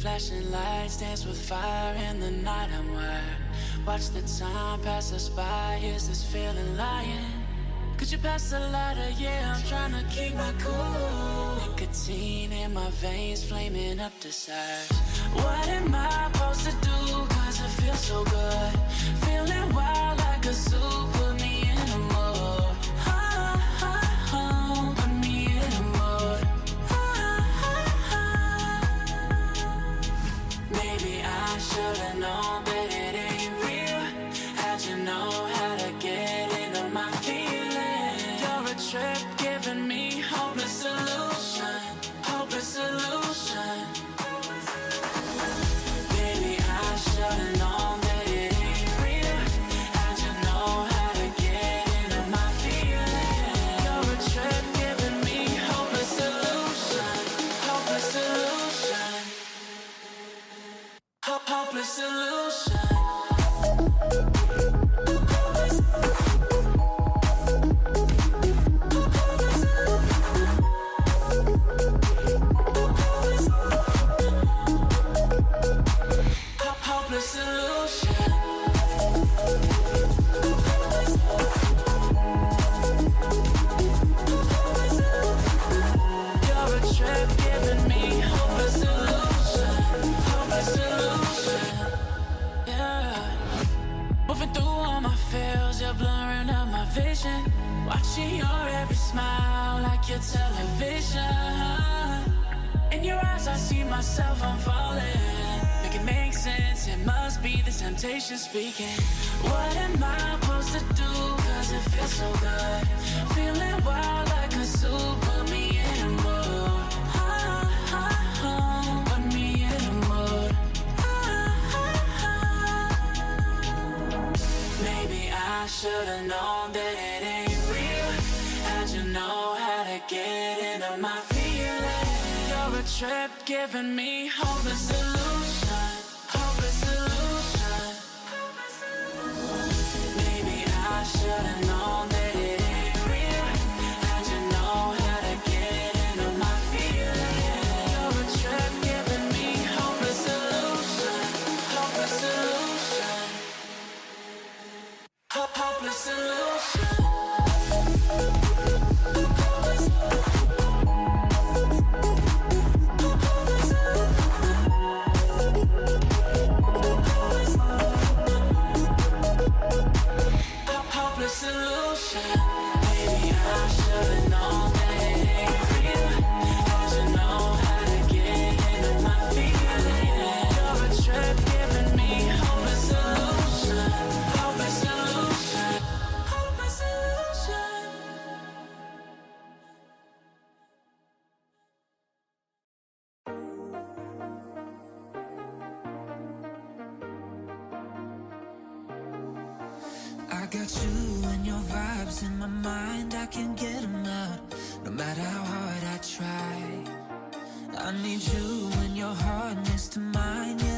Flashing lights dance with fire in the night. I'm wired. Watch the time pass us by. Is this feeling lying? Could you pass the lighter? Yeah, I'm trying to keep my cool. Nicotine in my veins, flaming up desires. What am I supposed to do? Cause it feels so good. Feeling wild like a zoo. Put me in a mood. Put me in a mood. Maybe I should've known that it ain't real. How'd you know how to get into my feelings? You're a trip giving me hopeless solution. Hopeless solution. Baby, I should've known that it ain't real. How'd you know how to get into my feelings? You're a trip giving me hopeless solution. Hopeless solution. Hopeless solution. Hopeless solution. You're a trip giving me hopeless solution. Hopeless solution. Yeah. Moving through all my feels, you're blurring out my vision. Watching your every smile like your television. In your eyes I see myself, I'm falling. Make it make sense, it must be the temptation speaking. What am I supposed to do? Cause it feels so good. Feeling wild like a zoo. Put me in a mood. Put me in a mood. Maybe I should've known that it ain't real. How'd you know how to get into my feelings? You're a trip giving me hopeless solution. Hopeless solution. Maybe I should've known that it ain't real. How'd you know how to get into my feelings? You're a trip giving me hopeless solution. Hopeless solution. Hopeless solution. Hopeless solution. Maybe I should've known that it ain't real. How'd you know how to get into my feelings? You're a trip giving me hopeless solution. Hopeless solution. Hopeless solution. I got you and your vibes in my mind, I can't get them out, no matter how hard I try. I need you and your heart next to mine, yeah.